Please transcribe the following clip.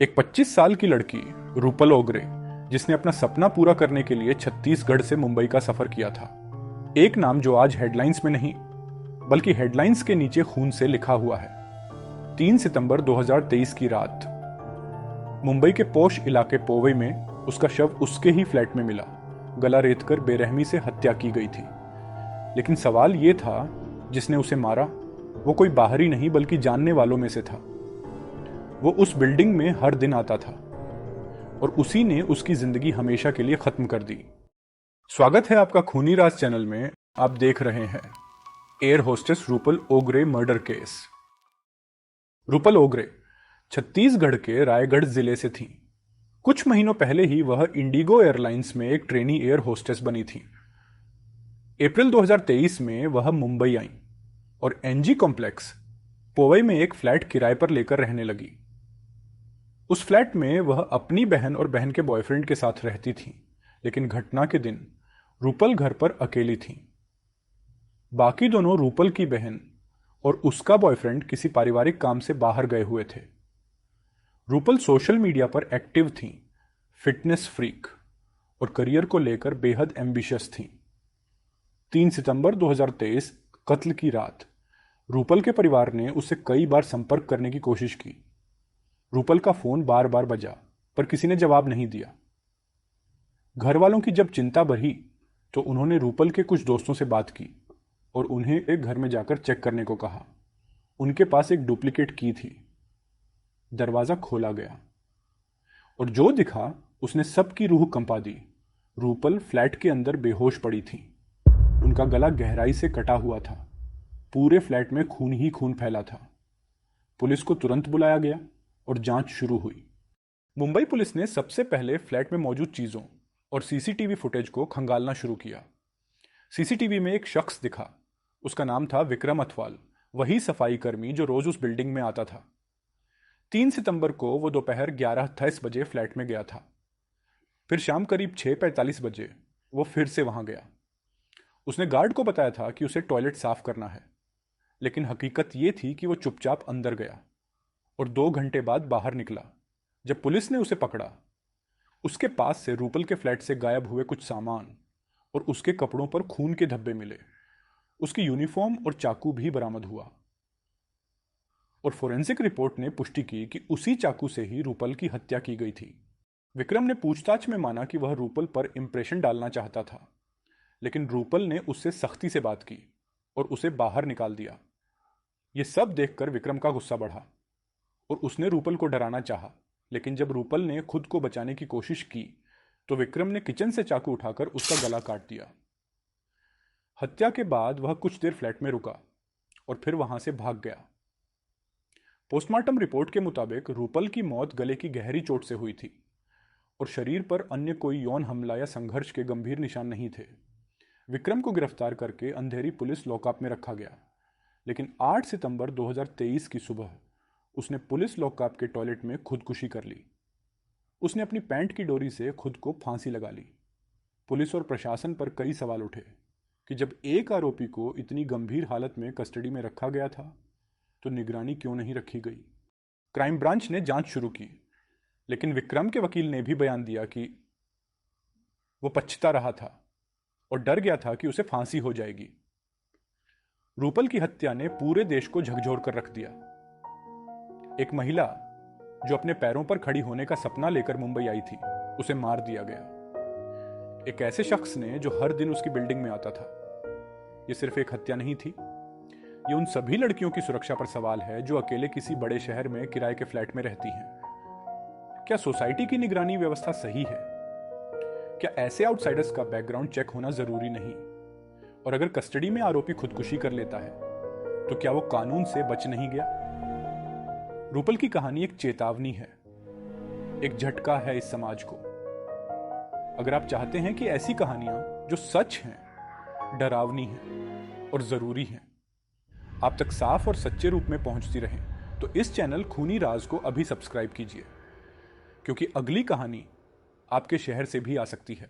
एक 25 साल की लड़की रूपल ओगरे, जिसने अपना सपना पूरा करने के लिए छत्तीसगढ़ से मुंबई का सफर किया था। एक नाम जो आज हेडलाइंस में नहीं बल्कि हेडलाइंस के नीचे खून से लिखा हुआ है। 3 सितंबर 2023 की रात मुंबई के पोश इलाके पोवई में उसका शव उसके ही फ्लैट में मिला। गला रेतकर बेरहमी से हत्या की गई थी। लेकिन सवाल यह था, जिसने उसे मारा वो कोई बाहरी नहीं बल्कि जानने वालों में से था। वो उस बिल्डिंग में हर दिन आता था और उसी ने उसकी जिंदगी हमेशा के लिए खत्म कर दी। स्वागत है आपका खूनी राज चैनल में। आप देख रहे हैं एयर होस्टेस रूपल ओगरे मर्डर केस। रूपल ओगरे छत्तीसगढ़ के रायगढ़ जिले से थी। कुछ महीनों पहले ही वह इंडिगो एयरलाइंस में एक ट्रेनी एयर होस्टेस बनी थी। अप्रैल 2023 में वह मुंबई आई और एनजी कॉम्प्लेक्स पोवई में एक फ्लैट किराए पर लेकर रहने लगी। उस फ्लैट में वह अपनी बहन और बहन के बॉयफ्रेंड के साथ रहती थी। लेकिन घटना के दिन रूपल घर पर अकेली थी। बाकी दोनों रूपल की बहन और उसका बॉयफ्रेंड किसी पारिवारिक काम से बाहर गए हुए थे। रूपल सोशल मीडिया पर एक्टिव थी, फिटनेस फ्रीक और करियर को लेकर बेहद एम्बिशियस थी। 3 सितंबर 2023 कत्ल की रात रूपल के परिवार ने उससे कई बार संपर्क करने की कोशिश की। रूपल का फोन बार बार बजा पर किसी ने जवाब नहीं दिया। घर वालों की जब चिंता बढ़ी तो उन्होंने रूपल के कुछ दोस्तों से बात की और उन्हें एक घर में जाकर चेक करने को कहा। उनके पास एक डुप्लीकेट की थी। दरवाजा खोला गया और जो दिखा उसने सबकी रूह कंपा दी। रूपल फ्लैट के अंदर बेहोश पड़ी थी। उनका गला गहराई से कटा हुआ था। पूरे फ्लैट में खून ही खून फैला था। पुलिस को तुरंत बुलाया गया और जांच शुरू हुई। मुंबई पुलिस ने सबसे पहले फ्लैट में मौजूद चीजों और सीसीटीवी फुटेज को खंगालना शुरू किया। सीसीटीवी में एक शख्स दिखा। उसका नाम था विक्रम अथवाल, वही सफाई कर्मी जो रोज उस बिल्डिंग में आता था। 3 सितंबर को वो दोपहर 11:28 बजे फ्लैट में गया था। फिर शाम करीब 6:45 बजे वो फिर से वहां गया। उसने गार्ड को बताया था कि उसे टॉयलेट साफ करना है, लेकिन हकीकत ये थी कि वो चुपचाप अंदर गया और 2 घंटे बाद बाहर निकला। जब पुलिस ने उसे पकड़ा, उसके पास से रूपल के फ्लैट से गायब हुए कुछ सामान और उसके कपड़ों पर खून के धब्बे मिले। उसकी यूनिफॉर्म और चाकू भी बरामद हुआ और फोरेंसिक रिपोर्ट ने पुष्टि की कि उसी चाकू से ही रूपल की हत्या की गई थी। विक्रम ने पूछताछ में माना कि वह रूपल पर इंप्रेशन डालना चाहता था, लेकिन रूपल ने उससे सख्ती से बात की और उसे बाहर निकाल दिया। यह सब देखकर विक्रम का गुस्सा बढ़ा और उसने रूपल को डराना चाहा। लेकिन जब रूपल ने खुद को बचाने की कोशिश की तो विक्रम ने किचन से चाकू उठाकर उसका गला काट दिया। हत्या के बाद वह कुछ देर फ्लैट में रुका और फिर वहां से भाग गया। पोस्टमार्टम रिपोर्ट के मुताबिक रूपल की मौत गले की गहरी चोट से हुई थी और शरीर पर अन्य कोई यौन हमला या संघर्ष के गंभीर निशान नहीं थे। विक्रम को गिरफ्तार करके अंधेरी पुलिस लॉकअप में रखा गया, लेकिन 8 सितंबर 2023 की सुबह उसने पुलिस लॉकअप के टॉयलेट में खुदकुशी कर ली। उसने अपनी पैंट की डोरी से खुद को फांसी लगा ली। पुलिस और प्रशासन पर कई सवाल उठे कि जब एक आरोपी को इतनी गंभीर हालत में कस्टडी में रखा गया था तो निगरानी क्यों नहीं रखी गई। क्राइम ब्रांच ने जांच शुरू की, लेकिन विक्रम के वकील ने भी बयान दिया कि वो पछता रहा था और डर गया था कि उसे फांसी हो जाएगी। रूपल की हत्या ने पूरे देश को झकझोर कर रख दिया। एक महिला जो अपने पैरों पर खड़ी होने का सपना लेकर मुंबई आई थी, उसे मार दिया गया। एक ऐसे शख्स ने जो हर दिन उसकी बिल्डिंग में आता था। यह सिर्फ एक हत्या नहीं थी, ये उन सभी लड़कियों की सुरक्षा पर सवाल है जो अकेले किसी बड़े शहर में किराए के फ्लैट में रहती हैं। क्या सोसाइटी की निगरानी व्यवस्था सही है? क्या ऐसे आउटसाइडर्स का बैकग्राउंड चेक होना जरूरी नहीं? और अगर कस्टडी में आरोपी खुदकुशी कर लेता है तो क्या वो कानून से बच नहीं गया? रूपल की कहानी एक चेतावनी है, एक झटका है इस समाज को। अगर आप चाहते हैं कि ऐसी कहानियां जो सच हैं, डरावनी हैं और जरूरी हैं, आप तक साफ और सच्चे रूप में पहुंचती रहें, तो इस चैनल खूनी राज को अभी सब्सक्राइब कीजिए, क्योंकि अगली कहानी आपके शहर से भी आ सकती है।